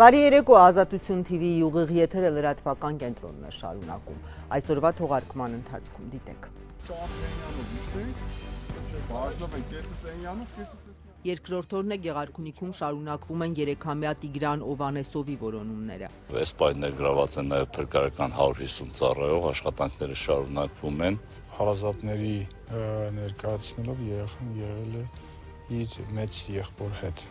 Բարի երեկո, Ազատություն TV-ի ուղիղ եթերը լրատվական կենտրոնն է շարունակում։ Այսօրվա թողարկման ընթացքում դիտեք։ Երկրորդ օրն է Գեղարքունիքում շարունակվում են 3-ամյա Տիգրան Օվանեսովի որոնումները։ Էսպայն ներգրաված են նաև փրկարարական 150 ծառայող, աշխատանքները շարունակվում են։ Հարազատների ներկայացնելով երեխան եղել է իր մեծ եղբոր հետ։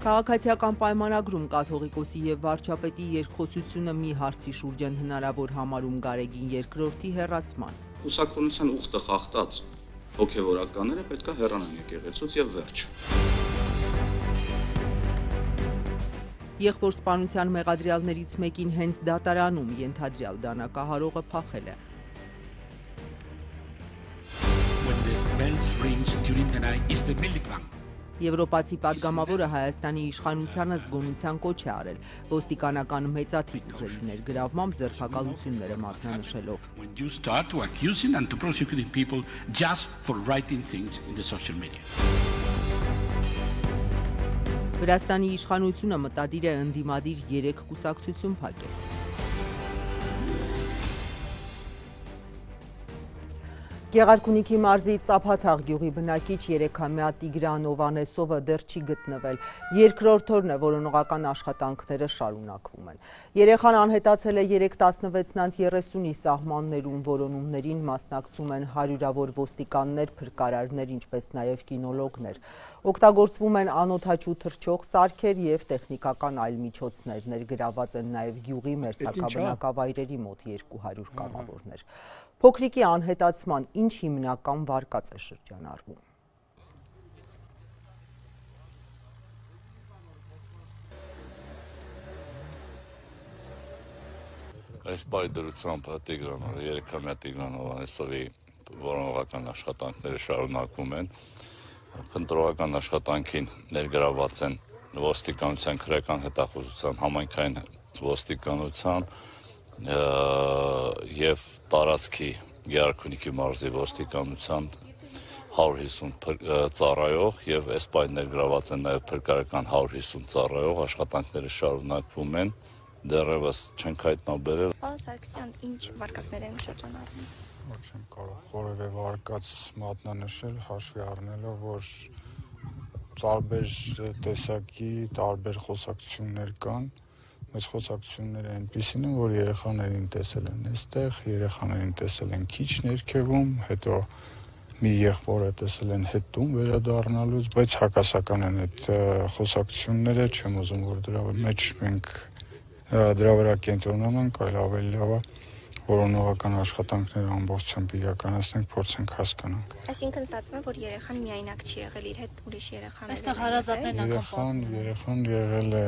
Քաղաքացիական պայմանագրում կաթողիկոսի եւ վարչապետի երկխոսությունը մի հարցի շուրջ են հնարավոր համարում Գարեգին երկրորդի հեռացման։ Կուսակցության ուխտը խախտած հոգևորականները պետք է հեռանան եկեղեցուց եւ վերջ։ Եղբորսպանության մեղադրյալներից մեկին հենց դատարանում ենթադրյալ դանակահարողը փախել է։ Եվրոպացի պատգամավորը Հայաստանի իշխանությանը զգոնության կոչ է արել, ոստիկանական մեծաթիվ ուժերի ներգրավմամբ ձերբակալությունները մատնանշելով։ Վրաստանի իշխանությունը մտադիր է ընդդիմադիր 3 կուսակցություն փակել։ Գեղարքունիքի մարզի Ծափաթաղ գյուղի բնակիչ 3-ամյա Տիգրան Օվանեսովը դեռ չի գտնվել։ Երկրորդ օրն է որոնողական աշխատանքները շարունակվում են։ Երեխան անհետացել է 3-16-30-ի սահմաններում, որոնումներին մասնակցում են հարյուրավոր ոստիկաններ, փրկարարներ, ինչպես նաև կինոլոգներ։ Օգտագործվում են անօդաչու թռչող սարքեր եւ տեխնիկական այլ միջոցներ, ներգրաված են նաև գյուղի մերձակաբնակավայրերի մոտ 200 կամավորներ։ Փոքրիկի անհետացման ինչ հիմնական վարկած է շրջանառվում։ Այս բայդրությամբ 3-ամյա Տիգրան Օվանեսովի որոնողական աշխատանքները շարունակվում են։ Փնտրողական աշխատանքին ներգրաված են ոստիկանության քրեական հետախուզության, համայնքային ոստիկանության եւ տարածքի Գեղարքունիքի մարզի ոստիկանության 150 ծառայող եւ էսպայն ներգրաված են նաև փրկարարական 150 ծառայող, աշխատանքները շարունակվում են, դեռևս չենք հայտնաբերել։ Պարոն Սարգսյան, ինչ վարկածներ են շրջանառվում։ Չեմ կարող որևէ վարկած մատնանշել, հաշվի առնելով, որ տարբեր տեսակի, տարբեր խոսակցություններ կան, բայց խոսակցությունները այնպիսին են, որ երեխաներին տեսել են այստեղ, երեխաներին տեսել են քիչ ներքևում, հետո մի եղբորը տեսել են հետ տուն վերադառնալուց, բայց հակասական են այդ խոսակցությունները, չեմ ուզում, որ դրա մեջ մենք դրա վրա կենտրոնանանք, այլ ավելի լավ է որոնողական աշխատանքները ամբողջությամբ իրականացնենք, փորձենք հասկանանք։ Այսինքն ստացվում է, որ երեխան միայնակ չի եղել, իր հետ ուրիշ երեխաներ։ Այստեղ հարազատներն անգամ երեխան եղել է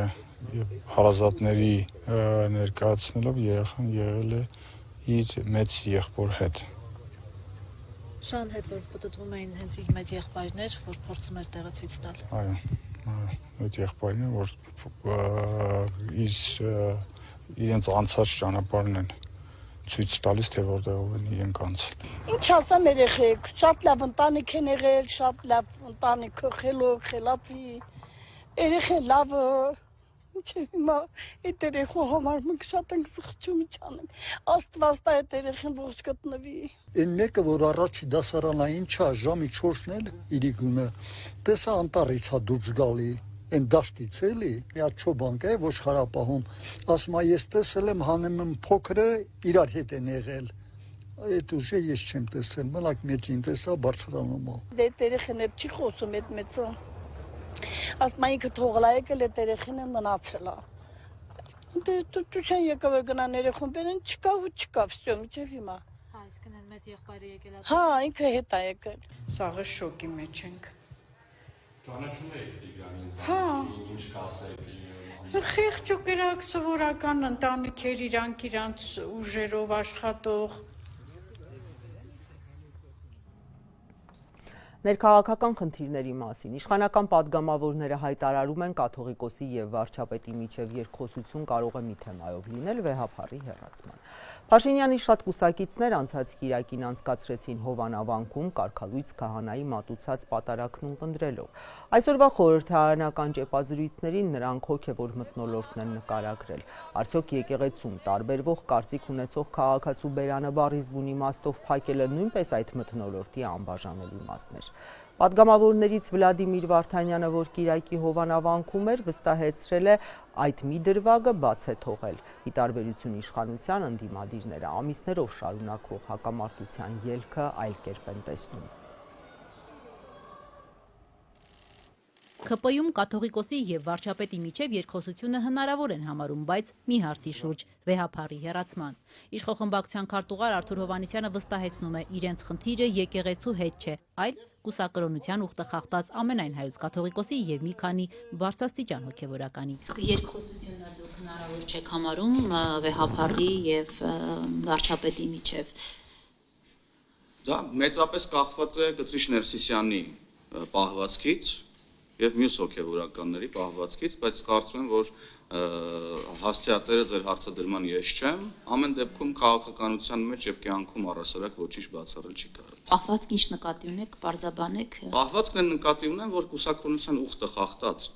հարազատների ներկայացնելով երեխան եղել է իր մեծ եղբոր հետ։ Շան հետ որ պատտվում էին հենց իր մեծ եղբայրներ, որ փորձում էր տեղը ցույց տալ։ Այո, այդ եղբայրները, որ իրենց անցած ճանապարհն են ցույց տալիս, թե որտեղ են իրենք անցել։ Ինչ ասեմ երեխեք, շատ լավ ընտանիք են եղել, շատ լավ ընտանիք խելոք, խելացի, երեխան լավ, ինչ հիմա այդ երեխու համար մենք շատ ենք զղջում իջանենք, Աստված տա այդ երեխան ողջ գտնվի։ Այն մեկը, որ առաջի դասարանային չա, ժամի 4-ն էլ իրիկունը, տեսա անտառից հա դուրս գալի, այն դաշտից էլի, մի հատ չոբան կա, ոչխարապահում, ասում է ես տեսել եմ հանեմն փոքրը իրար հետ են եղել։ Այդ ուժը ես չեմ տեսել, մենակ մեծին տեսա բարձրանում է։ Այդ երեխան չի խոսում այդ մեծը։ Ասում է ինքը թողලා եկել այդ երեխան մնացել է։ Դու չեն եկավ գնան երեխան բերեն, չկա ու չկա, վсё, միջև հիմա։ Հա, այսինքն են մեծ եղբայրը եկել է։ Հա, ինքը հետ է եկել։ Սաղը շոկի մեջ ենք։ Ճանաչում եք Տիգրանին։ Հա։ Ինչ կասեք։ Խիղճ ու կրակ սովորական ընտանիք էր, իրանց ուժերով աշխատող։ Ներքաղաքական խնդիրների մասին իշխանական պատգամավորները հայտարարում են կաթողիկոսի եւ վարչապետի միջև երկխոսություն կարող է մի թեմայով լինել վեհափառի հեռացման։ Փաշինյանի շատ կուսակիցներ անցած Կիրակին անցկացրեցին Հովանավանքում կարգալույց քահանայի մատուցած պատարակն ունկնդրելով։ Այսօրվա խորհրդարանական ճեպազրույցներին նրանք հոգևոր մթնոլորտն են նկարագրել։ Արդյոք եկեղեցում տարբերվող կարծիք ունեցող քաղաքացու բերանը բառից բուն իմաստով փակելը նույնպես այդ մթնոլորտի անբաժանելի մասն էր։ Պատգամավորներից Վլադիմիր Վարդանյանը, որ Կիրակի Հովանավանքում էր, վստահեցրել է այդ մի դրվագը բաց է թողել։ Ի տարբերություն իշխանության ընդդիմադիրները ամիսներով շարունակվող հակամարտության ելքը այլ կերպ են տեսնում։ ՔՊ-ում կաթողիկոսի եւ վարչապետի միջև երկխոսությունը հնարավոր են համարում, բայց մի հարցի շուրջ՝ վեհափառի հեռացման։ Իշխոխմբակցության քարտուղար Արթուր Հովհաննիսյանը վստահեցնում է, իրենց խնդիրը եկեղեցու հետ չէ, այլ կուսակրոնության ուխտը խախտած ամենայն հայոց կաթողիկոսի եւ մի քանի բարձրաստիճան հոգեվորականի։ Երկխոսությունը դուք հնարավոր չեք համարում վեհափառի եւ վարչապետի միջև։ Դա մեծապես կախված է Կտրիշ Ներսիսյանի պահվածքից եւ մյուս հոգեվորականների պահվածքից, բայց կարծում եմ, որ հասցեատերը ձեր հարցադրման ես չեմ, ամեն դեպքում քաղաքականության մեջ եւ կյանքում առասարակ ոչինչ բացառել չի կարող։ Պահվածք ինչ նկատի ունեք, պարզաբանեք։ Պահվածքն նկատի ունեմ, որ կուսակրոնության ուխտը խախտած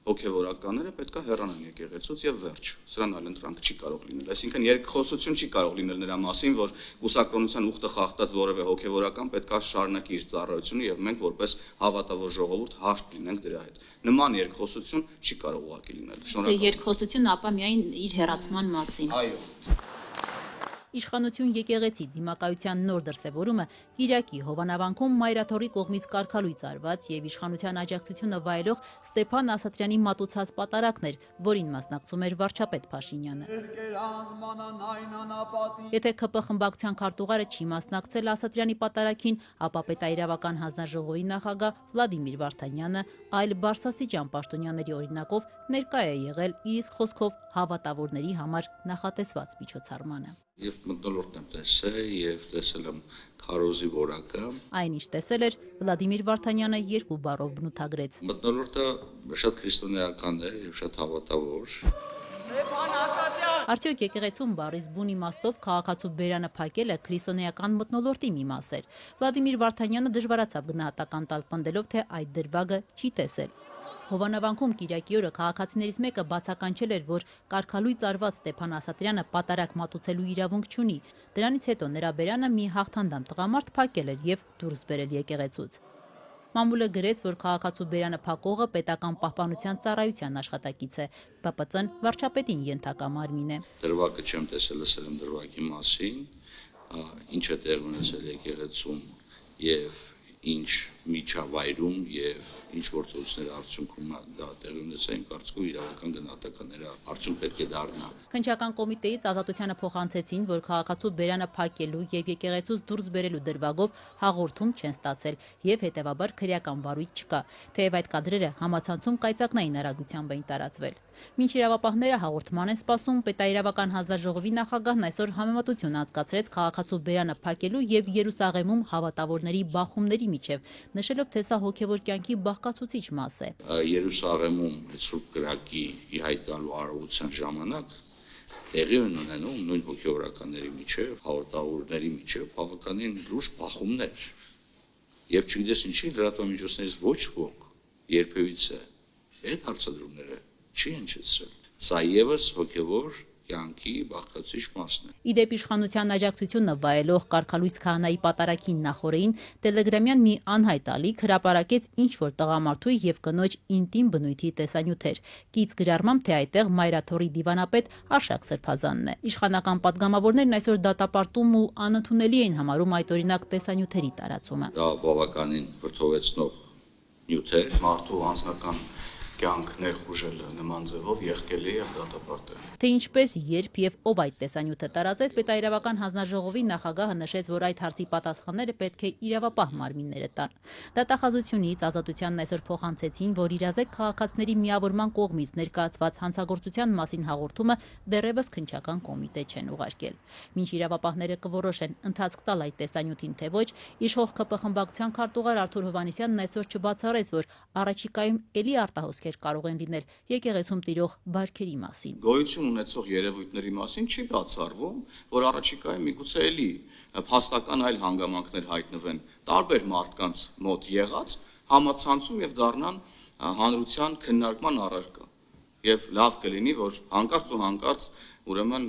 հոգեվորականները պետք է հեռանան եկեղեցուց եւ վերջ։ Սրան այլ ընտրանք չի կարող լինել։ Այսինքն երկխոսություն չի կարող լինել նրա մասին, որ կուսակրոնության ուխտը խախտած որևէ հոգեվորական պետք է շարունակի իր ծառայությունը եւ մենք որպես հավատավոր ժողովուրդ հաշտ լինենք դրա հետ։ Նման երկխոսություն չի կարող ուղղակի լինել։ Շնորհակալ։ Երկխոսություն ապա միայն իր հեռացման մասին։ Այո։ Իշխանություն եկեղեցի դիմակայության նոր դրսևորումը Կիրակի Հովանավանքում Մայրաթորի կողմից կարգալույց արված եւ իշխանության աջակցությունը վայելող Ստեփան Ասատրյանի մատուցած պատարակն էր, որին մասնակցում էր վարչապետ Փաշինյանը։ Եթե ՔՊ խմբակցության քարտուղարը չի մասնակցել Ասատրյանի պատարակին, ապա պետաիրավական հանձնաժողովի նախագահ Վլադիմիր Վարդանյանը այլ բարձրաստիճան պաշտոնյաների օրինակով ներկա է եղել իր իսկ խոսքով հավատավորների համար նախատեսված միջոցառմանը։ Եվ մթնոլորտն եմ տեսել եւ տեսել եմ քարոզի որակը։ Այնինչ տեսել էր Վլադիմիր Վարդանյանը երկու բառով բնութագրեց։ Մթնոլորտը շատ քրիստոնեական է եւ շատ հավատավոր։ Արդյոք եկեղեցում բառից բուն իմաստով քաղաքացու բերանը փակելը քրիստոնեական մթնոլորտի մի մաս էր։ Վլադիմիր Վարդանյանը դժվարացավ գնահատական տալ պնդելով, թե այդ դրվագը չի տեսել։ Հովանավանքում Կիրակի օրը քաղաքացիներից մեկը բացականչել էր, որ կարգալույց արված Ստեփան Ասատրյանը պատարակ մատուցելու իրավունք չունի։ Դրանից հետո նրա բերանը մի հաղթանդամ տղամարդ փակել էր եւ դուրս բերել եկեղեցուց։ Մամուլը գրեց, որ քաղաքացու բերանը փակողը պետական պահպանության ծառայության աշխատակից է։ ԲՊՑ-ն վարչապետին ենթակա մարմին է։ Դրվագը չեմ տեսել, լսել եմ դրվագի մասին, ինչ է տեղ ունեցել եկեղեցում եւ ինչ միջավայրում եւ ինչ գործողությունների արդյունքում դա տեղի ունեցել, իմ կարծիքով իրավական գնահատականները արդյունք պետք է դառնա։ Քննչական կոմիտեից Ազատությանը փոխանցեցին, որ քաղաքացու բերանը փակելու եւ եկեղեցուց դուրս բերելու դրվագով հաղորդում չեն ստացել եւ հետեւաբար քրեական վարույթ չկա, թեև այդ կադրերը համացանցում կայծակնային արագությամբ էին տարածվել։ Մինչ իրավապահները հաղորդման են սպասում, պետաիրավական հանձնաժողովի նախագահն այսօր համեմատություն անցկացրեց քաղաքացու բերանը փակելու եւ Երուսաղեմում հավատավորների բախումների միջև, նշելով, թե սա հոգեվոր կյանքի բաղկացուցիչ մաս է։ Երուսաղեմում Սուրբ Կրակի ի հայտ գալու արարողության ժամանակ տեղի ունենում նույն հոգեվորականների միջև, հավատավորների միջև բավականին լուրջ բախումներ։ Եվ չգիտես ինչի լրատվամիջոցներից ոչ ոք երբևիցե այդ հարցադրումները չի հնչեցրել։ Սա եւս հոգեվոր կյանքի բաղկացուցիչ մասն է։ Իդեպ իշխանության աջակցությունը վայելող կարգալույց քահանայի պատարակին նախորդին տելեգրամյան մի անհայտ ալիք հրապարակեց ինչ-որ տղամարդու եւ կնոջ ինտիմ բնույթի տեսանյութեր։ Կից գրառմամբ, թե այդտեղ Մայրաթորի դիվանապետ Արշակ Սրբազանն է։ Իշխանական պատգամավորներն այսօր դատապարտում ու անընդունելի են համարում այդ օրինակ տեսանյութերի տարածումը։ Դա բավականին վրդովեցնող նյութ է։ Մարդու անձնական կյանք ներխուժել նման ձևով եղկել է եւ դատապարտել։ Թե ինչպես, երբ եւ ով այդ տեսանյութը տարածեց, Պետայրավական հանձնաժողովի նախագահը նշեց, որ այդ հարցի պատասխանները պետք է իրավապահ մարմինները տան։ Դատախազությունից Ազատությանն այսօր փոխանցեցին, որ իրազեկ քաղաքացիների միավորման կողմից ներկայացված հանցագործության մասին հաղորդումը դեռևս քննչական կոմիտե չեն ուղարկել։ Մինչ իրավապահները կորոշեն ընթացք տալ այդ տեսանյութին թե ոչ, իշխող ԿՊ խմբակցության քարտուղար Արթուր Հովհաննիսյանն այսօր չբացառեց, որ առաջիկայում էլի արտահոսքեր կարող են լինել եկեղեցում տիրող բարքերի մասին։ Գոյություն ունեցող երևույթների մասին չի բացառվում, որ առաջիկայում միգուցե էլի փաստական այլ հանգամանքներ հայտնվեն տարբեր մարդկանց մոտ եղած համացանցում եւ դառնան հանրության քննարկման առարկա։ Եվ լավ կլինի, որ հանկարծ ու հանկարծ ուրեմն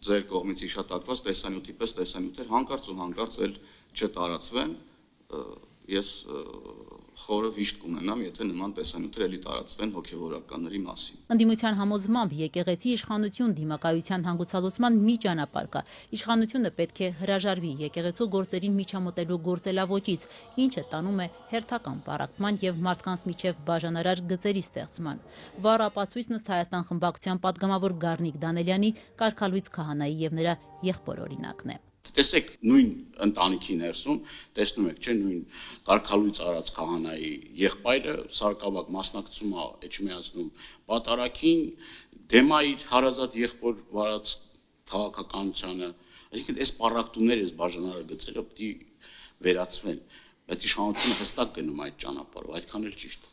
ձեր կողմից հիշատակված տեսանյութի պես տեսանյութեր հանկարծ ու հանկարծ էլ չտարածվեն, ես խորը վիշտ կունենամ, եթե նման տեսանյութեր էլի տարածվեն հոգևորականների մասին։ Ընդդիմության համոզմամբ եկեղեցի իշխանություն դիմակայության հանգուցալուծման մի ճանապարհ կա։ Իշխանությունը պետք է հրաժարվի եկեղեցու գործերին միջամտելու գործելավոճից, ինչը տանում է հերթական պառակտման եւ մարդկանց միջև բաժանարար գծերի ստեղծման։ Վառ ապացույցն ըստ Հայաստան խմբակցության պատգամավոր Գառնիկ Դանելյանի կարգալույց քահանայի եւ նրա եղբոր օրինակն է։ Տեսեք, նույն ընտանիքի ներսում տեսնում եք, չէ, նույն կարգալույց արած քահանայի եղբայրը սարկավակ մասնակցում է Էջմիածնում պատարագին, դեմ է իր հարազատ եղբոր վարած քաղաքականությանը, այսինքն այս պառակտումները, այս բաժանարար գծերը պետք է վերացվեն, բայց իշխանությունը հստակ գնում այդ ճանապարհով, այդքան էլ ճիշտ։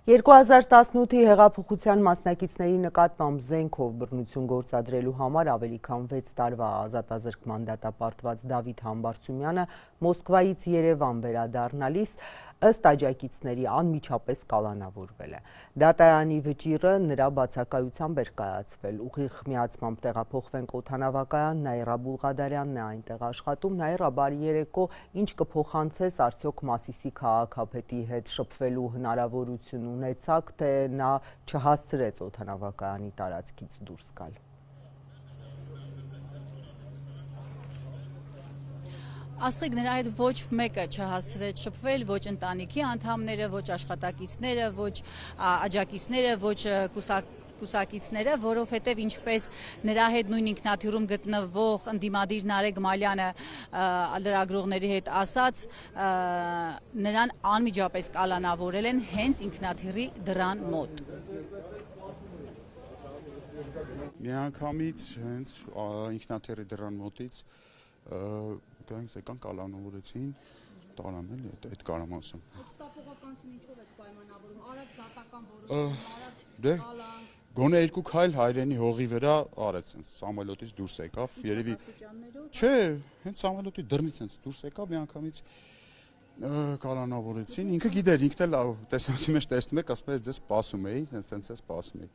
2018-ի հեղափոխության մասնակիցների նկատմամբ զենքով բռնություն գործադրելու համար ավելի քան 6 տարվա ազատազրկման դատապարտված Դավիթ Համբարձումյանը Մոսկվայից Երևան վերադառնալիս ըստ աջակիցների անմիջապես կալանավորվել է։ Դատարանի վճիռը նրա բացակայությամբ էր կայացվել։ Ուղիղ միացմամբ տեղափոխվենք օդանավակայան, Նաիրա Բուլղադարյանն է այնտեղ աշխատում։ Նաիրա, բարի երեկո, ինչ կփոխանցես արդյոք Մասիսի քաղաքապետի հետ շփվելու հնարավորություն ունեցաք, թե նա չհասցրեց օդանավակայանի տարածքից դուրս գալ։ Աստղիկ, նրա հետ ոչ մեկը չհասցրեց շփվել, ոչ ընտանիքի անդամները, ոչ աշխատակիցները, ոչ աջակիցները, ոչ կուսակիցները, որովհետև ինչպես նրա հետ նույն ինքնաթիռում գտնվող ընդդիմադիր Նարեկ Մալյանը լրագրողների հետ ասաց, նրան անմիջապես կալանավորել են հենց ինքնաթիռի դռան մոտ։ Միանգամից հենց ինքնաթիռի դռան մոտից գանք եկան կալանավորեցին, տարան էլի, այդ կարամ ասեմ։ Հստակողականություն ինչով եք պայմանավորում, արագ դատական որոշում, Դե գոնե երկու քայլ հայրենի հողի վրա արեց, հենց Սամվելոտից դուրս եկավ, երևի չէ, հենց Սամվելոտի դռնից հենց դուրս եկավ, միանգամից կալանավորեցին, ինքը գիտեր, ինքն էլ տեսանյութի մեջ տեսնում եք, ասում է ձեզ սպասում էի, հենց է սպասում էի։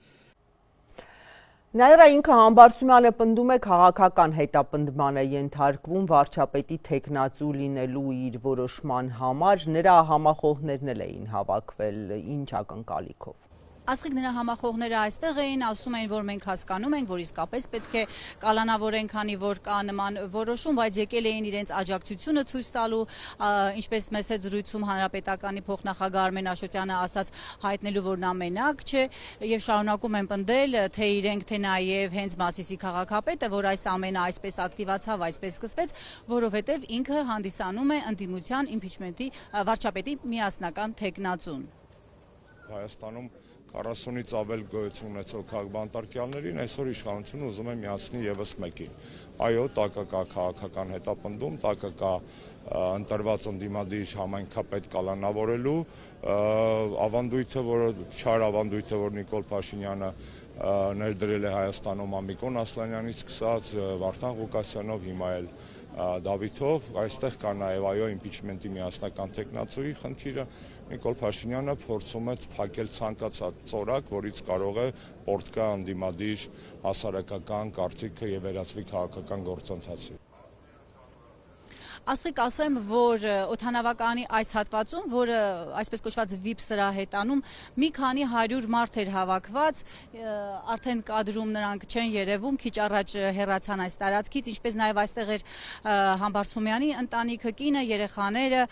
Նաիրա, ինքը Համբարձումյանը պնդում է քաղաքական հետապնդման է ենթարկվում վարչապետի թեկնածու լինելու իր որոշման համար, նրա համախոհներն էլ էին հավաքվել, ինչ ակնկալիքով։ Աստղիկ, նրա համախոհները այստեղ էին, ասում էին, որ մենք հասկանում ենք, որ իսկապես պետք է կալանավորեն, քանի որ կա նման որոշում, բայց եկել էին իրենց աջակցությունը ցույց տալու, ինչպես մեծ զրույցում հանրապետականի փոխնախագահ Արմեն Աշոտյանը ասաց, հայտնելու, որ նա մենակ չէ, եւ շարունակում են պնդել, թե իրենք, թե նաեւ հենց Մասիսի քաղաքապետը, որ այս ամենը այսպես ակտիվացավ, այսպես սկսվեց, որովհետեւ ինքը հանդիսանում է ընդդիմության իմպիչմենտի վարչապետի միասնական թեկնածուն։ Հայաստանում 40-ից ավել գոյություն ունեցող քաղաքբանտարկյալներին այսօր իշխանությունը ուզում է միացնի եւս մեկին։ Այո, տակը կա քաղաքական հետապնդում, տակը կա ընտրված ընդդիմադիր համայնքապետ կալանավորելու ավանդույթը, որը չար ավանդույթը, որ Նիկոլ Փաշինյանը ներդրել է Հայաստանում Ամիկոն Ասլանյանից սկսած, Վարդան Ղուկասյանով, հիմա էլ Դավիթով, այստեղ կա նաև այո իմպիչմենտի միասնական թեկնածուի խնդիրը, Նիկոլ Փաշինյանը փորձում է փակել ցանկացած ծորակ, որից կարող է պորտկա ընդդիմադիր հասարակական կարծիքը եւ վերածվի քաղաքական գործընթացի։ Ասեք ասեմ, որ օդանավականի այս հատվածում, որը այսպես կոչված VIP սրահետանում մի քանի 100 մարդ էր հավաքված, արդեն կադրում նրանք չեն երևում, քիչ առաջ հեռացան այս տարածքից, ինչպես նաև այստեղ էր Համբարձումյանի ընտանիքը, կինը, երեխաները,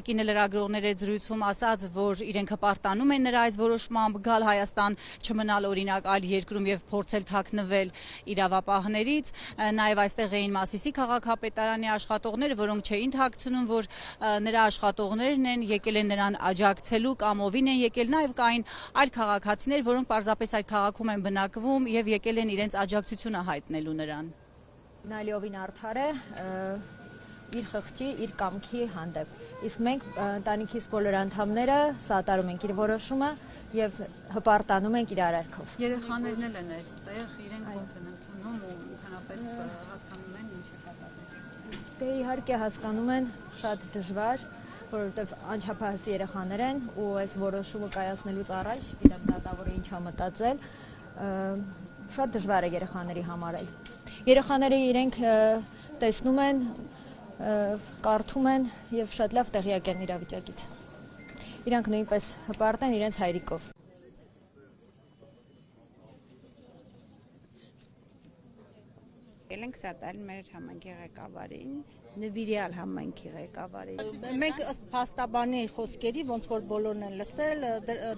կինը լրագրողների զրույցում ասաց, որ իրենք հպարտանում են նրա այս որոշմամբ գալ Հայաստան, չմնալ օրինակ այլ երկրում եւ փորձել թաքնվել իրավապահներից, նաև այստեղ էին Մասիսի քաղաքապետարանի աշխատողները, որոնք չէին թաքցնում, որ նրա աշխատողներն են, եկել են նրան աջակցելու կամ ովին են եկել, նաև կային այլ քաղաքացիներ, որոնք պարզապես այդ քաղաքում են բնակվում եւ եկել են իրենց աջակցությունը հայտնելու նրան։ Նա լիովին արդար է, իր խղճի, իր կամքի հանդեպ։ Իսկ մենք ընտանիքիս բոլոր անդամները սատարում ենք իր որոշումը եւ հպարտանում ենք իր արարքով։ Երեխաներն էլ են այստեղ, իրենք ոնց են ընդունում ու ընդհանրապես հասկանում են ինչ է կատարվում։ Դե իհարկե հասկանում են, շատ դժվար, որովհետև անչափահաս երեխաներ են ու այս որոշումը կայացնելուց առաջ գիտեմ դատավորը ինչ է մտածել, շատ դժվար է երեխաների համար էլ։ Երեխաները իրենք տեսնում են, կարդում են եւ շատ լավ տեղյակ են իրավիճակից։ Իրանք նույնպես հպարտ են իրենց հայրիկով։ Ենք սատալ մեր համայնքի ղեկավարին, նվիրյալ համայնքի ղեկավարին։ Մենք ըստ փաստաբանի խոսքերի, ոնց որ բոլորն են լսել,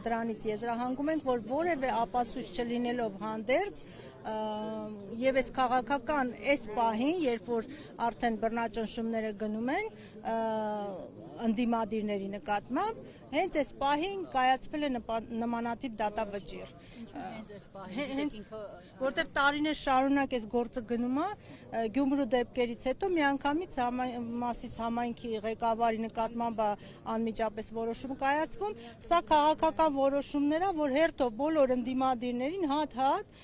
դրանից եզրահանգում ենք, որ որևէ ապացույց չլինելով հանդերձ եւ այս քաղաքական այս պահին, երբ որ արդեն բռնաճնշումները գնում են ընդդիմադիրների նկատմամբ, հենց այս պահին կայացվել է նմանատիպ դատավճիռ։ Հենց որտեղ տարիներ շարունակ այս գործը գնում է, Գյումրու դեպքերից հետո միանգամից Մասիս համայնքի ղեկավարի նկատմամբ անմիջապես որոշում կայացվում, սա քաղաքական որոշումներ է, որ հերթով բոլոր ընդդիմադիրներին հատ-հատ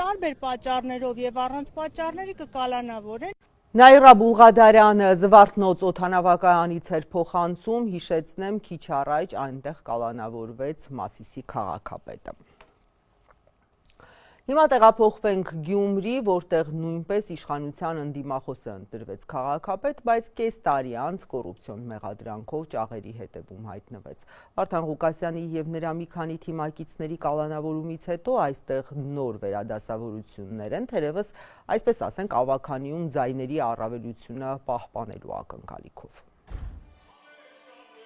տարբեր պատճառներով եւ առանց պատճառների կկալանավորեն։ Նաիրա Բուլղադարյանը Զվարթնոց օդանավակայանից էր փոխանցում, հիշեցնեմ, քիչ առաջ այնտեղ կալանավորվեց Մասիսի քաղաքապետը։ Հիմա տեղափոխվենք Գյումրի, որտեղ նույնպես իշխանության ընդդիմախոս է ընտրվեց քաղաքապետ, բայց կես տարի անց կոռուպցիոն մեղադրանքով ճաղերի հետևում հայտնվեց։ Վարդան Ղուկասյանի եւ նրա մի քանի թիմակիցների կալանավորումից հետո այստեղ նոր վերադասավորություններ են, թերևս այսպես ասենք ավականիում ձայների առավելությունը պահպանելու ակնկալիքով։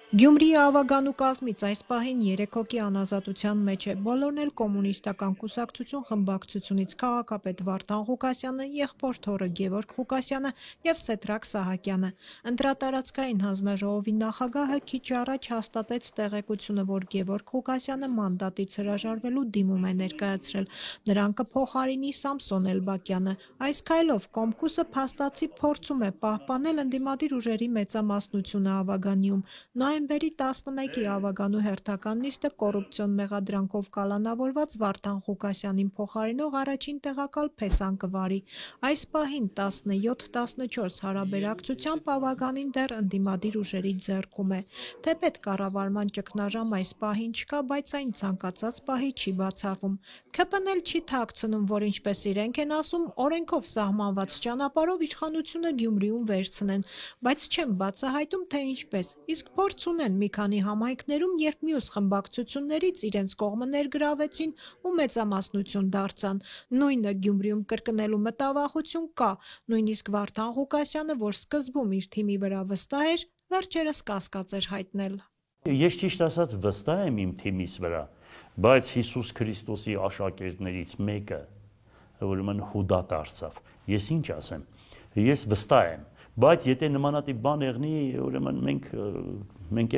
Գյումրիի ավագանու կազմից այս պահին 3 հոգի անազատության մեջ է, բոլորն էլ կոմունիստական կուսակցություն խմբակցությունից քաղաքապետ Վարդան Ղուկասյանը, եղբոր թոռը Գևորգ Ղուկասյանը եւ Սեդրակ Սահակյանը։ Ընտրատարածքային հանձնաժողովի նախագահը քիչ առաջ հաստատեց տեղեկությունը, որ Գևորգ Ղուկասյանը մանդատից հրաժարվելու դիմում է ներկայացրել։ Նրան կփոխարինի Սամսոն Էլբակյանը։ Այս քայլով Կոմկուսը փաստացի փորձում է պահպանել ընդդիմադիր ուժերի մեծամասնությունը ավագանիում։ Նոյեմբերի 11-ի ավագանու հերթական նիստը կոռուպցիոն մեղադրանքով կալանավորված Վարդան Ղուկասյանին փոխարինող առաջին տեղակալ Փեսան Կվարի։ Այս պահին 17-14 հարաբերակցությամբ ավագանին դեռ ընդդիմադիր ուժերի ձեռքում է։ Թեպետ կառավարման ճգնաժամ այս պահին չկա, բայց այն ցանկացած պահի չի բացառվում։ ՔՊՆ-ն էլ չի թաքցնում, որ ինչպես իրենք են ասում, օրենքով սահմանված ճանապարհով իշխանությունը Գյումրիում վերցնեն, բայց չեն բացահայտում, թե ինչպես։ Իսկ փորձ ունեն մի քանի համայնքներում, երբ մյուս խմբակցություններից իրենց կողմը ներգրավեցին ու մեծամասնություն դարձան։ Նույնը Գյումրիում կրկնելու մտավախություն կա, նույնիսկ Վարդան Ղուկասյանը, որ սկզբում իր թիմի վրա վստահ էր, վերջերս կասկած էր հայտնել։ Ես ճիշտ ասած վստահ եմ իմ թիմիս վրա, բայց Հիսուս Քրիստոսի աշակերտներից մեկը ուրեմն Հուդա դարձավ։ Ես ինչ ասեմ։ Ես վստահ եմ, բայց եթե նմանատիպ բան եղնի, ուրեմն մենք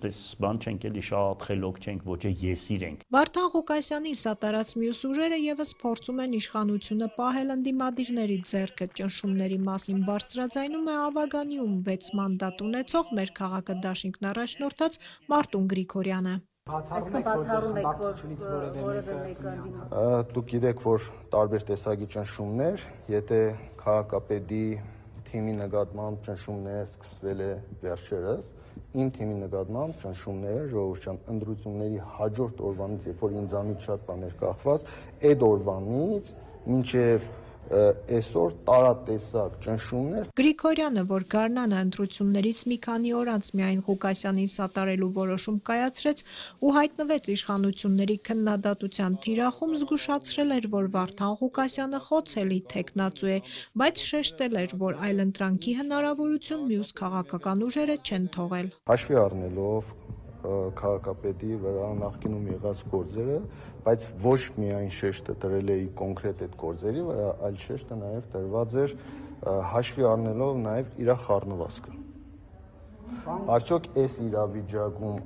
էս բան չենք էլի շատ խելոք չենք, ոչ է եսիր ենք։ Վարդան Ղուկասյանին սատարած մյուս ուժերը եւս փորձում են իշխանությունը պահել ընդդիմադիրների ձեռքը։ Ճնշումների մասին բարձրաձայնում է ավագանիում 6 մանդատ ունեցող մեր քաղաքը դաշինքն առաջնորդած Մարտուն Գրիգորյանը։ Բացառում եք, որ որևէ մեկը դուք գիտեք, որ տարբեր տեսակի ճնշումներ, եթե քաղաքապետի թիմի նկատմամբ ճնշումները սկսվել է վերջերս, իմ թիմի նկատմամբ ճնշումները ժողովրդական ընտրությունների հաջորդ օրվանից, երբ որ ինձանից շատ բաներ կախված, այդ օրվանից մինչև այսօր տարատեսակ ճնշումներ։ Գրիգորյանը, որ Գարնանը ընտրություններից մի քանի օր անց միայն Ղուկասյանին սատարելու որոշում կայացրեց ու հայտնվեց իշխանությունների քննադատության թիրախում, զգուշացրել էր, որ Վարդան Ղուկասյանը խոցելի թեկնածու է, բայց շեշտել էր, որ այլընտրանքի հնարավորություն մյուս քաղաքական ուժերը չեն թողել։ Հաշվի առնելով քաղաքապետի վրա նախկինում եղած գործերը, բայց ոչ միայն շեշտը դրել էի կոնկրետ այդ գործերի վրա, այլ շեշտը նաև դրված էր հաշվի առնելով նաև իր խառնվածքը։ Արդյոք այս իրավիճակում,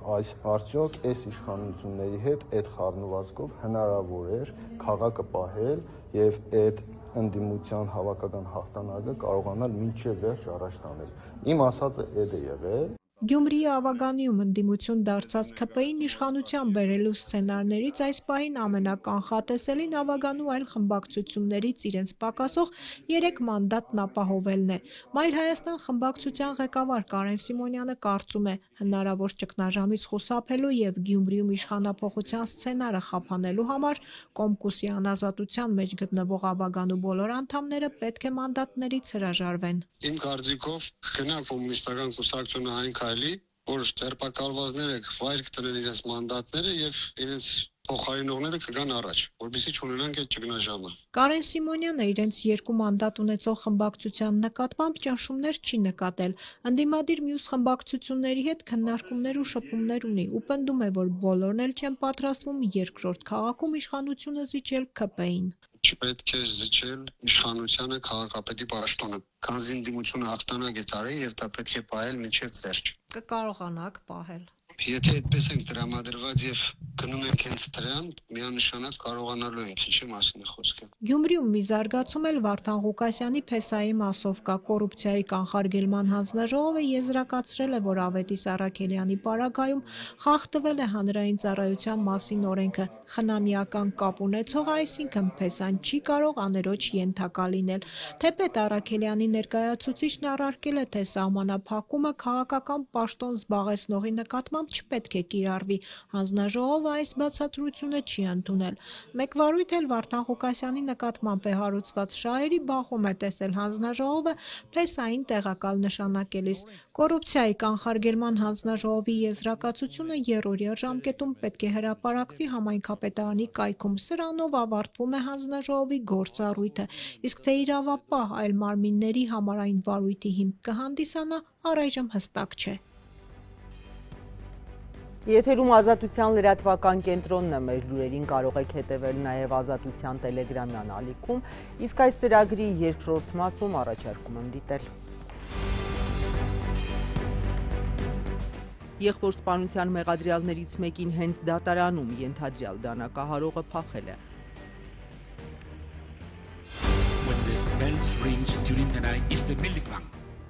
արդյոք այս իշխանությունների հետ այդ խառնվածքով հնարավոր էր քաղաքը պահել եւ այդ ընդդիմության հավաքական հաղթանակը կարողանալ մինչև վերջ առաջ տանել։ Իմ ասածը այդ է եղել։ Գյումրիի Ավագանիում ընդդիմություն դարձած ՔՊ-ին իշխանության բերելու սցենարներից այս պահին ամենականխատեսելին Ավագանու այլ խմբակցություններից իրենց պակասող 3 մանդատն ապահովելն է։ Մայր Հայաստան խմբակցության ղեկավար Կարեն Սիմոնյանը կարծում է, հնարավոր ճգնաժամից խուսափելու եւ Գյումրիում իշխանափոխության սցենարը խափանելու համար Կոմկուսի անազատության մեջ գտնվող Ավագանու բոլոր անդամները պետք է մանդատներից հրաժարվեն։ Իմ կարծիքով գնա կոմունիստական կուսակցությունը այն քայլի, որ ձերբակալվածները վայր կտնեն իրենց մանդատները եւ իրենց փոխարինողները կգան առաջ, որովհետեւ չունենանք այդ ճգնաժամը։ Կարեն Սիմոնյանը իրենց 2 մանդատ ունեցող խմբակցության նկատմամբ ճնշումներ չի նկատել։ Ընդդիմադիր մյուս խմբակցությունների հետ քննարկումներ ու շփումներ ունի ու պնդում է, որ բոլորն էլ չեն պատրաստվում երկրորդ քաղաքում իշխանությունը զիջել ՔՊ-ին։ Չպետք է զիջել իշխանությանը քաղաքապետի պաշտոնը, քանզի ընդդիմությունը հաղթանակ է տարել եւ դա պետք է պահել մինչեւ վերջ։ Կկարողանաք պահել։ Եթե այդպես ենք տրամադրված եւ գնում ենք հենց դրան, միանշանակ կարողանալու ենք, ինչի մասին է խոսքը։ Գյումրիում մի զարգացում էլ Վարդան Ղուկասյանի փեսայի մասով կա։ Կոռուպցիայի կանխարգելման հանձնաժողովը եզրակացրել է, որ Ավետիս Առաքելյանի պարագայում խախտվել է հանրային ծառայության մասին օրենքը։ Խնամիական կապ ունեցող, այսինքն փեսան չի կարող աներոջ ենթակա լինել։ Թեպետ Առաքելյանի ներկայացուցիչն առարկել է, թե սահմանափակումը քաղաքական պաշտոն զբաղեցնողի նկատմամբ չպետք է կիրառվի։ Հանձնաժողովը այս բացատրությունը չի ընդունել։ Մեկ վարույթ էլ Վարդան Ղուկասյանի նկատմամբ է հարուցված շահերի բախում է տեսել հանձնաժողովը փեսային տեղակալ նշանակելիս։ Կոռուպցիայի կանխարգելման հանձնաժողովի եզրակացությունը երրորդյա ժամկետում պետք է հրապարակվի համայնքապետարանի կայքում։ Սրանով ավարտվում է հանձնաժողովի գործառույթը, իսկ թե իրավապահ այլ մարմինների համար այն վարույթի հիմք կհանդիսանա, առայժմ հստակ չէ։ Եթերում Ազատության լրատվական կենտրոնն է, մեր լուրերին կարող եք հետևել նաև Ազատության տելեգրամյան ալիքում, իսկ այս ծրագրի երկրորդ մասում առաջարկում եմ դիտել։ Եղբոր սպանության մեղադրյալներից մեկին հենց դատարանում ենթադրյալ դանակահարողը փախել է։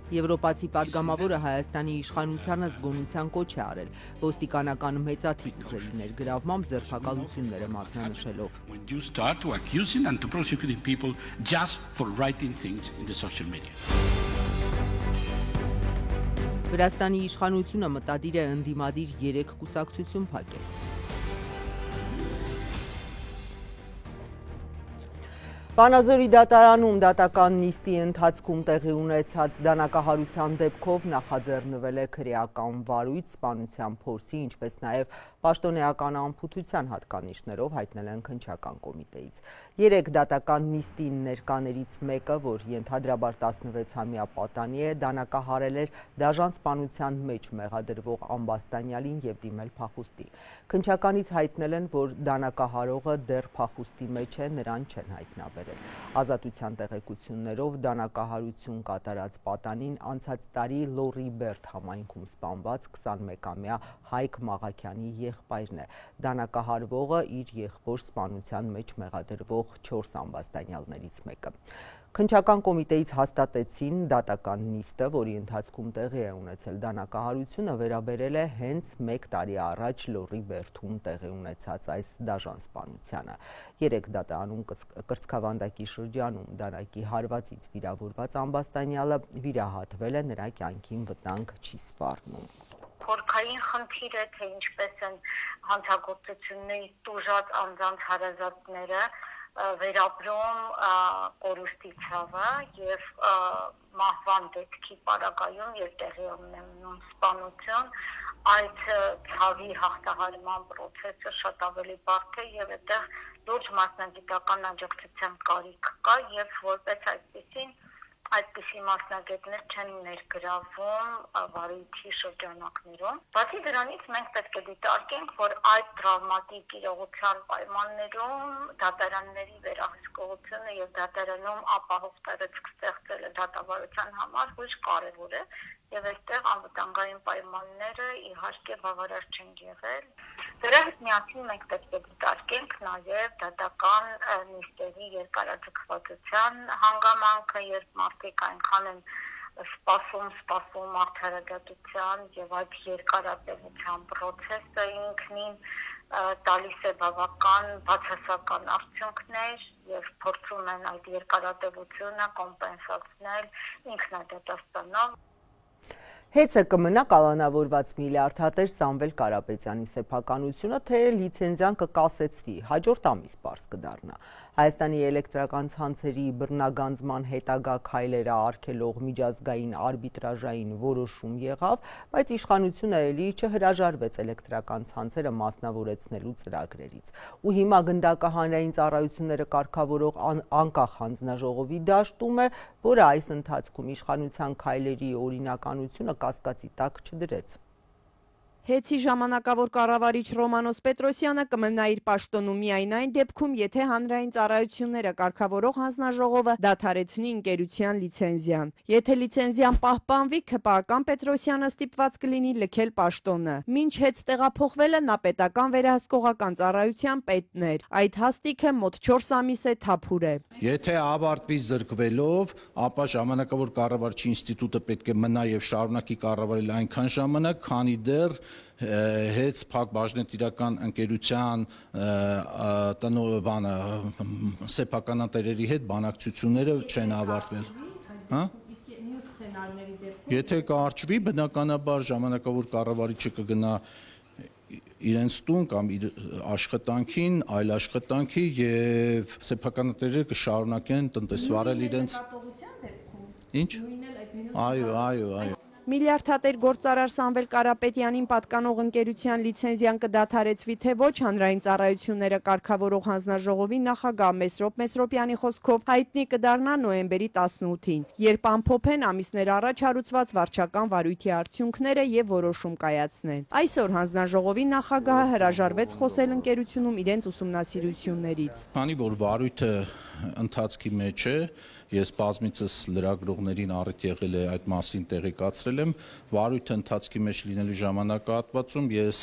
Եվրոպացի падգամավորը Հայաստանի իշխանությանը զգոնության կոչ է արել, ոստիկանական մեծաթիվ ուժերի ներգրավմամբ ձերբակալությունները մատնանշելով։ Վրաստանի իշխանությունը մտադիր է ընդդիմադիր 3 կուսակցություն փակել։ Վանաձորի դատարանում դատական նիստի ընթացքում տեղի ունեցած դանակահարության դեպքով նախաձեռնվել է քրեական վարույթ սպանության փորձի, ինչպես նաև պաշտոնեական անփութության հատկանիշներով հայտնել են քննչական կոմիտեից։ 3 դատական նիստի ներկաներից մեկը, որ ենթադրաբար 16-ամյա պատանի է, դանակահարել էր դաժան սպանության մեջ մեղադրվող ամբաստանյալին եւ դիմել փախուստի։ Քննչականից հայտնել են, որ դանակահարողը դեռ փախուստի մեջ է, նրան չեն հայտնաբերել։ Ազատության տեղեկություններով դանակահարություն կատարած պատանին անցած տարի Լոռի Բերդ համայնքում սպանված 21-ամյա Հայկ Մաղաքյանի եղբայրն է։ Դանակահարվողը իր եղբոր սպանության մեջ մեղադրվող 4 ամբաստանյալներից մեկը։ Քննչական կոմիտեից հաստատեցին դատական նիստը, որի ընթացքում տեղի է ունեցել դանակահարությունը, վերաբերել է հենց 1 տարի առաջ Լոռի Բերդում տեղի ունեցած այս դաժան սպանությանը։ 3 դատարանում կրծքավանդակի շրջանում դանակի հարվածից վիրավորված ամբաստանյալը վիրահատվել է, նրա կյանքին վտանգ չի սպառնում։ Խորքային խնդիրը, թե ինչպես են հանցագործությունների տուժած անձանց հարազատները վերապրում կորուստի ցավը եւ մահվան դեպքի պարագայում եւ տեղի ունենում սպանություն, այդ ցավի հաղթահարման process-ը շատ ավելի բարդ է եւ այդտեղ լուրջ մասնագիտական աջակցության կարիք կա եւ որպես այդպիսի մասնագետներ չեն ներգրավում վարույթի շրջանակներում։ Բացի դրանից մենք պետք է դիտարկենք, որ այդ տրավմատիկ իրողության պայմաններում դատարանների վերահսկողությունը եւ դատարանում ապահով տարածք ստեղծելը դատավարության համար հույժ կարեւոր է եւ այստեղ անվտանգային պայմանները իհարկե բավարար չեն եղել։ Դրա հետ միասին մենք պետք է դիտարկենք նաեւ դատական նիստերի երկարաձգվածության հանգամանքը, երբ մարդիկ այնքան են սպասում արդարադատության եւ այդ երկարատևության process-ը ինքնին տալիս է բավական բացասական արդյունքներ եւ փորձում են այդ երկարատևությունը կոմպենսացնել ինքնադատաստանով։ Հեծը կմնա կալանավորված միլիարդատեր Սամվել Կարապետյանի սեփականությունը, թե լիցենզիան կկասեցվի, հաջորդ ամիս պարզ կդառնա։ Հայաստանի էլեկտրական ցանցերի բռնագանձման հետագա քայլերը արգելող միջազգային արբիտրաժային որոշում եղավ, բայց իշխանությունը ելի չհրաժարվեց էլեկտրական ցանցերը մասնավորեցնելու ծրագրերից։ Ու հիմա գնդակը հանրային ծառայությունները կարգավորող անկախ հանձնաժողովի դաշտում է, որը այս ընթացքում իշխանության քայլերի օրինականությունը կասկածի տակ չդրեց։ Հեցի ժամանակավոր կառավարիչ Ռոմանոս Պետրոսյանը կմնա իր պաշտոնում միայն այն դեպքում, եթե հանրային ծառայությունները կարգավորող հանձնաժողովը դադարեցնի ընկերության լիցենզիան։ Եթե լիցենզիան պահպանվի, ՔՊԱ-ական Պետրոսյանը ստիպված կլինի լքել պաշտոնը։ Մինչ հեծ տեղափոխվելը նա պետական վերահսկողական ծառայության պետն էր։ Այդ հաստիքը մոտ 4 ամիս է թափուր է։ Եթե ավարտվի զրկվելով, ապա ժամանակավոր կառավարչի ինստիտուտը պետք է մնա եւ շարունակի կառավարել այնքան ժամանակ, քանի դեռ հեծ փակ բաժնետիրական ընկերության սեփականատերերի հետ բանակցությունները չեն ավարտվել։ Հա? Եթե կարճվի, բնականաբար ժամանակավոր կառավարիչը կգնա իրենց տուն կամ իր աշխատանքին, այլ աշխատանքի եւ սեփականատերերը կշարունակեն տնտեսվարել իրենց։ Ինչ? Այո։ Միլիարդատեր գործարար Սամվել Կարապետյանին պատկանող ընկերության լիցենզիան կդադարեցվի թե ոչ, հանրային ծառայությունները կարգավորող հանձնաժողովի նախագահ Մեսրոպ Մեսրոպյանի խոսքով հայտնի կդառնա նոյեմբերի 18-ին, երբ ամփոփեն ամիսներ առաջ հարուցված վարչական վարույթի արդյունքները եւ որոշում կայացնեն։ Այսօր հանձնաժողովի նախագահը հրաժարվեց խոսել ընկերությունում իրենց ուսումնասիրություններից։ Քանի որ վարույթը ընթացքի մեջ է, ես բազմիցս լրագրողներին առիթ եղել է այդ մասին տեղեկացրել եմ, վարույթը ընթացքի մեջ լինելու ժամանակահատվածում ես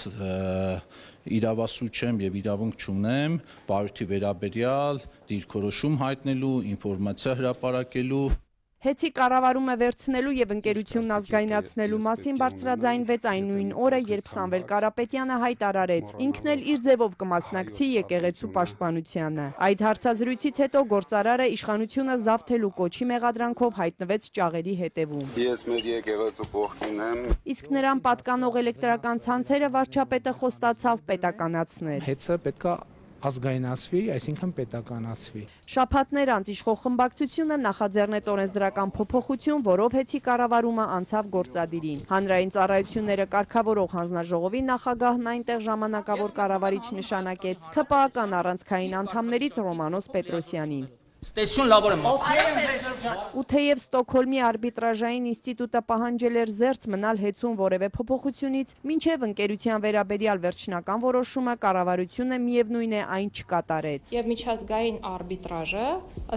իրավասու չեմ եւ իրավունք չունեմ վարույթի վերաբերյալ դիրքորոշում հայտնելու, ինֆորմացիա հրապարակելու։ Հեցի կառավարումը վերցնելու եւ ընկերությունն ազգայնացնելու մասին բարձրաձայնվեց այն նույն օրը, երբ Սամվել Կարապետյանը հայտարարեց, ինքն էլ իր ձևով կմասնակցի եկեղեցու պաշտպանությանը։ Այդ հարցազրույցից հետո գործարարը իշխանությունը զավթելու կոչի մեղադրանքով հայտնվեց ճաղերի հետևում։ Ես մեր եկեղեցու կողքին եմ։ Իսկ նրան պատկանող էլեկտրական ցանցերը վարչապետը խոստացավ պետականացնել։ Հեցը պետքա ազգայնացվի, այսինքն պետականացվի։ Շաբաթներ անց իշխող խմբակցությունը նախաձեռնեց օրենսդրական փոփոխություն, որով հեցի կառավարումը անցավ գործադիրին։ Հանրային ծառայությունները կարգավորող հանձնաժողովի նախագահն այնտեղ ժամանակավոր կառավարիչ նշանակեց ՔՊԱ-ական առանցքային անդամներից Ռոմանոս Պետրոսյանին։ Ստեսություն լավոր եմ։ Ու թեև Ստոկհոլմի արբիտրաժային ինստիտուտը պահանջել էր զերծ մնալ հեցուն որևէ փոփոխությունից, մինչև ընկերության վերաբերյալ վերջնական որոշումը կառավարությունը միևնույն է այն չկատարեց։ Եվ միջազգային արբիտրաժը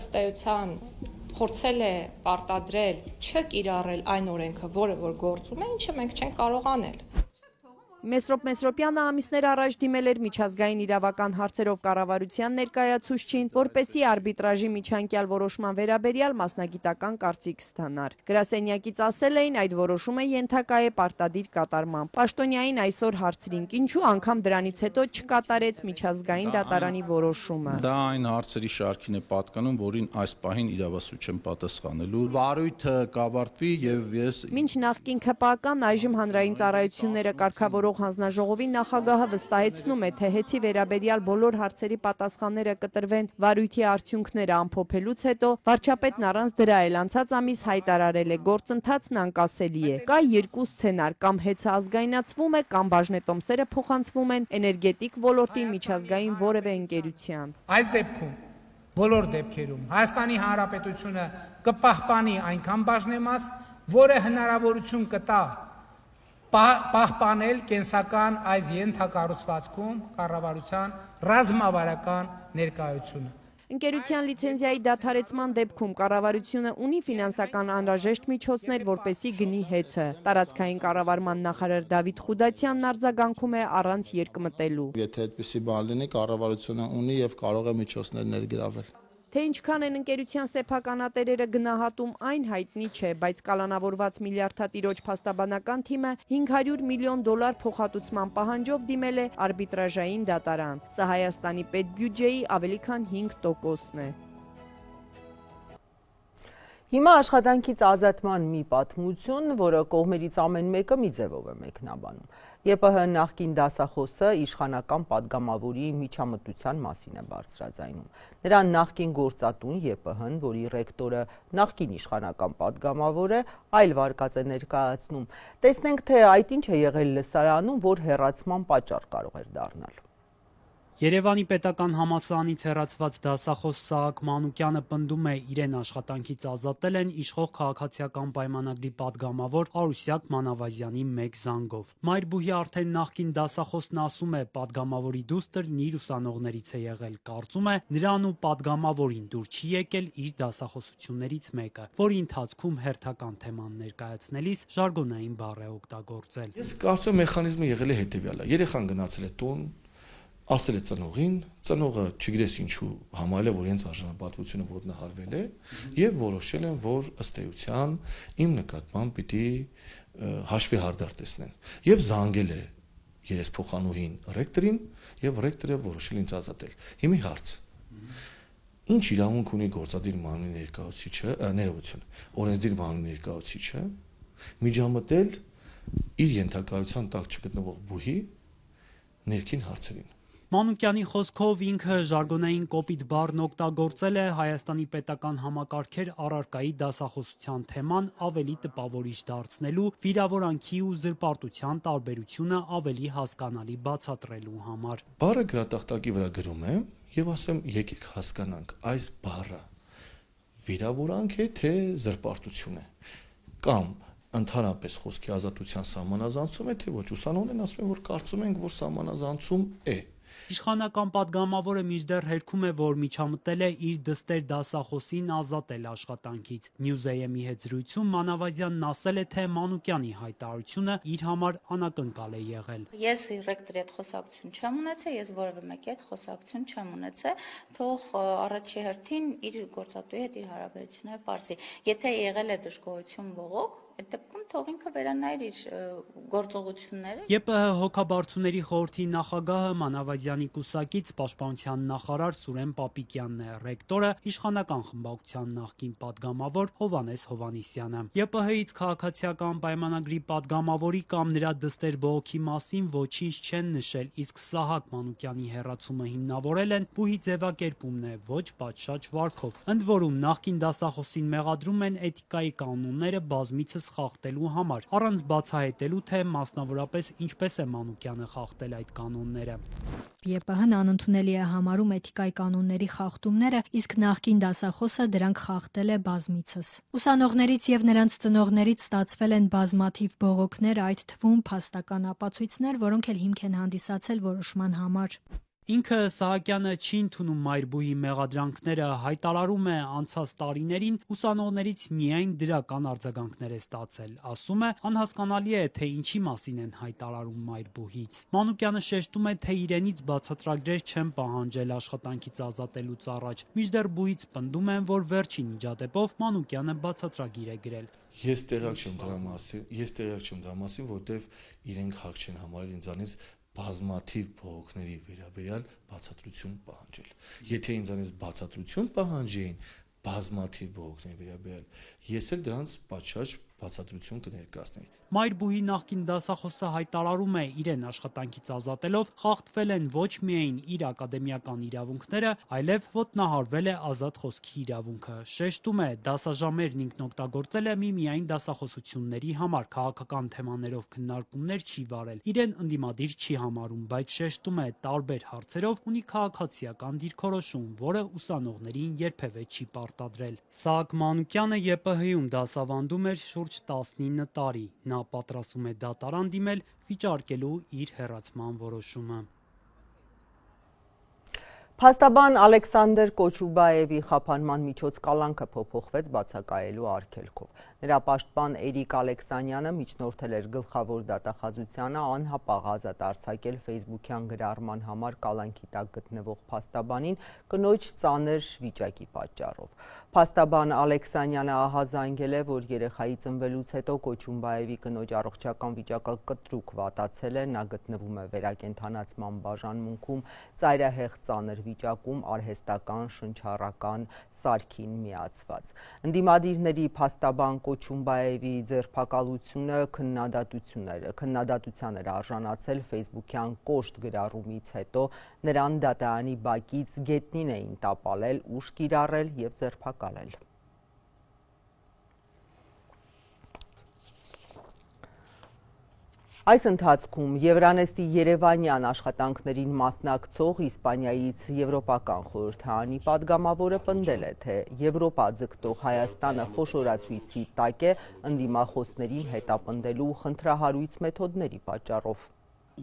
ըստ էության փորձել է պարտադրել չկիրառել այն օրենքը, որը որ գործում է, ինչը մենք չենք կարող անել։ Մեսրոպ Մեսրոպյանը ամիսներ առաջ դիմել էր միջազգային իրավական հարցերով կառավարության ներկայացուցչին, որպեսզի արբիտրաժի միջանկյալ որոշման վերաբերյալ մասնագիտական կարծիք ստանար։ Գրասենյակից ասել էին, այդ որոշումը ենթակա է պարտադիր կատարման։ Պաշտոնյային այսօր հարցրինք, ինչու անգամ դրանից հետո չկատարեց միջազգային դատարանի որոշումը։ Դա այն հարցերի շարքին է պատկանում, որին այս պահին իրավասու չեմ պատասխանելու։ Վարույթը կավարտվի եւ ես Մինչ նախկին ՔՊԱ-ական այժմ հանրային ծառայությունները կարգավորող կարգավորող հանձնաժողովի նախագահը վստահեցնում է, թե հեծի վերաբերյալ բոլոր հարցերի պատասխանները կտրվեն վարույթի արդյունքները ամփոփելուց հետո, վարչապետն առանց դրա էլ անցած ամիս հայտարարել է, գործընթացն անկասելի է։ Կա երկու սցենար, կամ հեծը ազգայնացվում է, կամ բաժնետոմսերը փոխանցվում են էներգետիկ ոլորտի միջազգային որևէ ընկերության։ Այս դեպքում բոլոր դեպքերում Հայաստանի Հանրապետությունը կպահպանի այնքան բաժնեմաս, որը հնարավորություն կտա պահպանել կենսական այս ենթակառուցվածքում կառավարության ռազմավարական ներկայությունը։ Ընկերության լիցենզիայի դադարեցման դեպքում կառավարությունը ունի ֆինանսական անհրաժեշտ միջոցներ, որպեսզի գնի հեծը։ Տարածքային կառավարման նախարար Դավիթ Խուդացյանն արձագանքում է առանց երկմտելու։ Եթե այդպիսի բան լինի, կառավարությունը ունի եւ կարող է միջոցներ ներգրավել։ Թե ինչքան են ընկերության սեփականատերերը գնահատում, այն հայտնի չէ, բայց կալանավորված միլիարդատիրոջ փաստաբանական թիմը $500 միլիոն փոխհատուցման պահանջով դիմել է արբիտրաժային դատարան։ Սա Հայաստանի պետբյուջեի ավելի քան 5%-ն է։ Հիմա աշխատանքից ազատման մի պատմություն, որը կողմերից ամեն մեկը մի ձևով է մեկնաբանում։ ԵՊՀ նախկին դասախոսը իշխանական падգամավորի միջամտության մասին է բարձրաձայնում։ Նրա նախկին գործատուն ԵՊՀ-ն, որի ռեկտորը նախկին իշխանական падգամավոր է, այլ վարկած է ներկայացնում։ Տեսնենք, թե այդ ինչ է եղել լսարանում, որ հեռացման պատճառ կարող էր դառնալ։ Երևանի պետական համալսարանից հեռացված դասախոս Սահակ Մանուկյանը պնդում է, իրեն աշխատանքից ազատել են իշխող քաղաքացիական պայմանագրի падգամավոր Արուսյակ Մանավազյանի մեկ զանգով։ Մայրբուհի արդեն նախկին դասախոսն ասում է, падգամավորի դուստրն իր ուսանողներից է եղել, կարծում է, նրան ու падգամավորին դուր չի եկել իր դասախոսություններից մեկը, որի ընթացքում հերթական թեման ներկայացնելիս ժարգոնային բառ է օգտագործել։ Ես կարծում եմ մեխանիզմը եղել է հետևյալը։ Երեխան գնացել է տուն, ասել է ծնողին, ծնողը չգիտես ինչու համարել է, որ իրենց արժանապատվությունը ոտնահարվել է եւ որոշել են, որ ըստ էության իմ նկատմամբ պիտի հաշվի հարդար տեսնեն եւ զանգել է երեսփոխանուհին ռեկտորին եւ ռեկտորը որոշել ինձ ազատել։ Հիմա հարց. ինչ իրավունք ունի գործադիր մարմնի ներկայացուցիչը, ներողություն, օրենսդիր մարմնի ներկայացուցիչը միջամտել իր ենթակայության տակ չգտնվող բուհի ներքին հարցերին։ Մանուկյանի խոսքով ինքը ժարգոնային կոպիտ բառն օգտագործել է Հայաստանի պետական համակարգեր առարկայի դասախոսության թեման ավելի տպավորիչ դարձնելու, վիրավորանքի ու զրպարտության տարբերությունը ավելի հասկանալի բացատրելու համար։ Բառը գրատախտակի վրա գրում եմ եւ ասեմ եկեք հասկանանք այս բառը վիրավորանք է թե զրպարտություն է կամ ընդհանրապես խոսքի ազատության սահմանազանցում է թե ոչ։ Ուսանողներն ասում են, որ կարծում են, որ սահմանազանցում է։ Իշխանական падգամավորը մինչդեռ հերքում է, որ միջամտել է իր դստեր դասախոսին ազատել աշխատանքից։ News-am-ի հետ զրույցում Մանավազյանն ասել է, թե Մանուկյանի հայտարարությունը իր համար անակնկալ է եղել։ Ես ռեկտորի հետ խոսակցություն չեմ ունեցել, ես որևէ մեկի հետ խոսակցություն չեմ ունեցել, թող առաջի հերթին իր գործատուի հետ իր հարաբերությունները բարձի։ Եթե եղել է դժգոհություն բողոք, այդ դեպքում թող ինքը վերանայր իր գործողությունները։ ԵՊՀ հոգաբարձուների խորհրդի նախագահը Մանավազյանի կուսակից պաշտպանության նախարար Սուրեն Պապիկյանն է, ռեկտորը իշխանական խմբակցության նախկին падգամավոր Հովհաննես Հովհաննիսյանը։ ԵՊՀ-ից քաղաքացիական պայմանագրի падգամավորի կամ նրա դստեր բողոքի մասին ոչինչ չեն նշել, իսկ Սահակ Մանուկյանի հեռացումը հիմնավորել են բուհի ձևակերպումն է, ոչ պատշաճ վարքով։ Ընդ որում նախկին դասախոսին մեղադրում են էթիկայի կանոնները բազմիցս խախտելու համար, առանց բացահայտելու, թե մասնավորապես ինչպես է Մանուկյանը խախտել այդ կանոնները։ ԵՊՀ-ն անընդունելի է համարում էթիկայի կանոնների խախտումները, իսկ նախկին դասախոսը դրանք խախտել է բազմիցս։ Ուսանողներից եւ նրանց ծնողներից ստացվել են բազմաթիվ բողոքներ, այդ թվում փաստական ապացույցներ, որոնք էլ հիմք են հանդիսացել որոշման համար։ Ինքը Սահակյանը չի ընդունում մայրբուհի մեղադրանքները, հայտարարում է անցած տարիներին ուսանողներից միայն դրական արձագանքներ է ստացել։ Ասում է, անհասկանալի է, թե ինչի մասին են հայտարարում մայրբուհից։ Մանուկյանը շեշտում է, թե իրենից բացատրագրեր չեն պահանջել աշխատանքից ազատելուց առաջ։ Մինչդեռ բուհից պնդում են, որ վերջին միջադեպով Մանուկյանը բացատրագիր է գրել։ Ես տեղյակ չեմ դրա մասին, որտեվ իրենք հակ չեն համարել ինձանից բազմաթիվ բողոքների վերաբերյալ բացատրություն պահանջել։ Եթե ինձանից բացատրություն պահանջեին, բազմաթիվ բողոքների վերաբերյալ։ Ես էլ դրանց պատշաճ բացատրություն կներկայացնեի։ Մայրբուհի նախկին դասախոսը հայտարարում է, իրեն աշխատանքից ազատելով խախտվել են ոչ միայն իր ակադեմիական իրավունքները, այլև ոտնահարվել է ազատ խոսքի իրավունքը։ Շեշտում է, դասաժամերն ինքն օգտագործել է միմիայն դասախոսությունների համար, քաղաքական թեմաներով քննարկումներ չի վարել։ Իրեն ընդդիմադիր չի համարում, բայց շեշտում է, տարբեր հարցերով ունի քաղաքացիական դիրքորոշում, որը ուսանողներին երբևէ չի պարտադրել։ Սաակ Մանուկյանը ԵՊՀ-ում դասավանդում էր շուրջ 19 տարի։ Նա պատրաստվում է դատարան դիմել վիճարկելու իր հեռացման որոշումը։ Փաստաբան Ալեքսանդր Կոչուբաևի խափանման միջոց կալանքը փոփոխվեց բացակայելու արգելքով։ Նրա պաշտպան Էրիկ Ալեքսանյանը միջնորդել էր գլխավոր դատախազությանը անհապաղ ազատ արձակել ֆեյսբուքյան գրառման համար կալանքի տակ գտնվող փաստաբանին կնոջ ծանր վիճակի պատճառով։ Փաստաբան Ալեքսանյանը ահազանգել է, որ երեխայի ծնվելուց հետո Կոչուբաևի կնոջ առողջական վիճակը կտրուկ վատացել է, նա գտնվում է վերակենդանացման բաժանմունքում ծայրահեղ ծանր վիճակում արհեստական շնչառական սարքին միացված։ Ընդդիմադիրների փաստաբան Կոչուբաևի ձերբակալությունը քննադատության էր արժանացել ֆեյսբուքյան կոշտ գրառումից հետո նրան դատարանի բակից գետնին էին տապալել, ուժ կիրառել և ձերբակալել։ Այս ընթացքում Եվրանեստի երևանյան աշխատանքներին մասնակցող Իսպանիայից Եվրոպական խորհրդարանի պատգամավորը պնդել է, թե Եվրոպա ձգտող Հայաստանը խոշորացույցի տակ է ընդդիմախոսներին հետապնդելու խնդրահարույց մեթոդների պատճառով։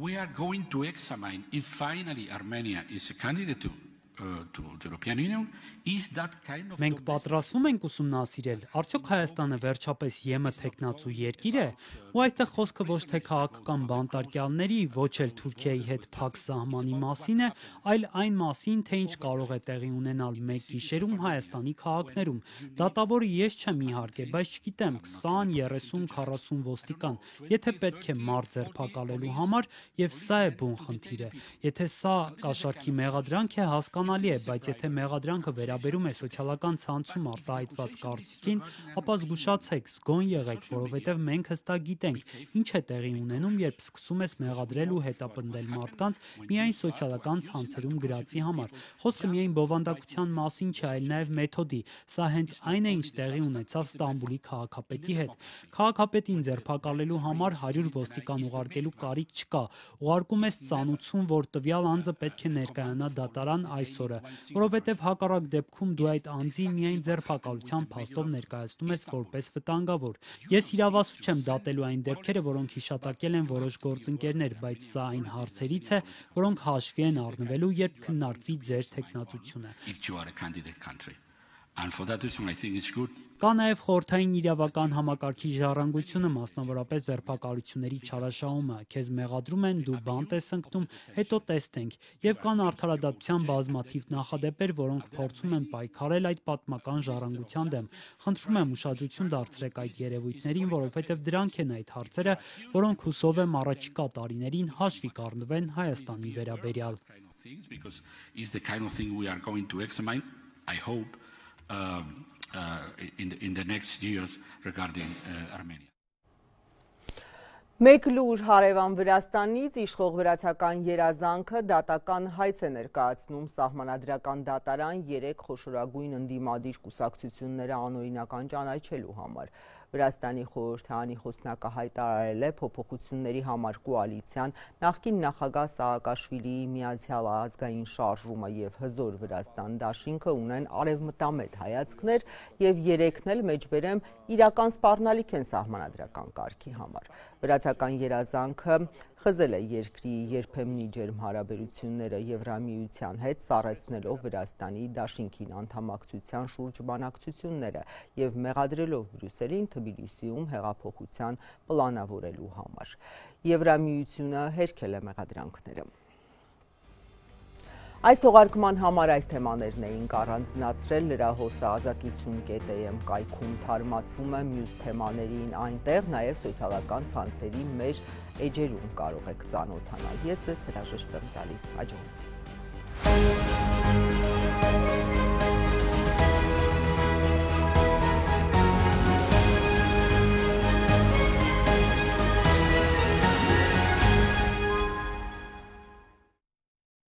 We are going to examine if finally Armenia is a candidate to the European Union, is that kind of... Մենք պատրաստվում ենք ուսումնասիրել, արդյոք Հայաստանը վերջապես ԵՄ թեկնածու երկիր է, ու այստեղ խոսքը ոչ թե քաղաքական բանտարկյալների, ոչ էլ Թուրքիայի հետ փակ սահմանի մասին է, այլ այն մասին, թե ինչ կարող է տեղի ունենալ մեկ գիշերում Հայաստանի քաղաքներում։ Դատավորը ես չեմ իհարկե, բայց չգիտեմ, 20, 30, 40 ոստիկան, եթե պետք է մարդ ձերբակալելու համար, եւ սա է բուն խնդիրը։ Եթե սա կաշառքի մեղադրանք է, հասկանալի է, բայց եթե մեղադրանքը վերաբերում է սոցիալական ցանցում արտահայտված կարծիքին, ապա զգուշացեք, զգոն եղեք, որովհետև մենք հստակ գիտենք, ինչ է տեղի ունենում, երբ սկսում ես մեղադրել ու հետապնդել մարդկանց միայն սոցիալական ցանցերում գրածի համար։ Խոսքը միայն բովանդակության մասին չէ, այլ նաև մեթոդի։ Սա հենց այն է, ինչ տեղի ունեցավ Ստամբուլի քաղաքապետի հետ։ Քաղաքապետին ձերբակալելու համար 100 ոստիկան ուղարկելու կարիք չկա։ Ուղարկում ես ծանուցում, որ տվյալ անձը պետք է ներկայանա դատարան այսօրը, որովհետև հակառակ դեպքում դու այդ անձին միայն ձերբակալության փաստով ներկայացնում ես որպես վտանգավոր։ Ես իրավասու չեմ դատելու այն դեպքերը, որոնք հիշատակել են որոշ գործընկերներ, բայց սա այն հարցերից է, որոնք հաշվի են առնվելու, երբ քննարկվի ձեր թեկնածությունը։ And for that reason, I think it's good. Կա նաև խորհրդային իրավական համակարգի ժառանգությունը, մասնավորապես ձերբակալությունների չարաշահումը։ Քեզ մեղադրում են, դու բանտ ես ընկնում, հետո տեսնենք։ Եվ կան արդարադատության բազմաթիվ նախադեպեր, որոնք փորձում են պայքարել այդ պատմական ժառանգության դեմ։ Խնդրում եմ ուշադրություն դարձրեք այդ երևույթներին, որովհետև դրանք են այդ հարցերը, որոնք հուսով եմ առաջիկա տարիներին հաշվի կառնվեն Հայաստանի վերաբերյալ։ Because it's the kind of thing we are going to examine, I hope, in the next years regarding Armenia. Մեկ լուր հարևան Վրաստանից իշխող վրացական երազանքը դատական հայց է ներկայացնում սահմանադրական դատարան 3 խոշորագույն ընդդիմադիր կուսակցությունները անօրինական ճանաչելու համար։ Վրաստանի խորհրդարանի խոսնակը հայտարարել է փոփոխությունների համար կոալիցիան նախկին նախագահ Սաակաշվիլիի Միացյալ ազգային շարժումը եւ Հզոր Վրաստան դաշինքը ունեն արևմտամետ հայացքներ եւ երեքն էլ մեջբերեմ իրական սպառնալիք են սահմանադրական կարգի համար։ Վրացական երազանքը խզել է երկրի երբեմնի ջերմ հարաբերությունները Եվրամիության հետ, սառեցնելով Վրաստանի դաշինքին անդամակցության շուրջ բանակցությունները եւ մեղադրելով Բրյուսելին Թբիլիսիում հեղափոխության պլանավորելու համար։ Եվրամիությունը հերքել է մեղադրանքները։ Այս թողարկման համար այս թեմաներն էինք առանձնացրել, լրահոսը ազատություն.am կայքում թարմացվում է մյուս թեմաներին այնտեղ, նաև սոցիալական ցանցերի մեր էջերում կարող եք ծանոթանալ։ Ես ձեզ հրաժեշտ եմ տալիս, հաջողություն։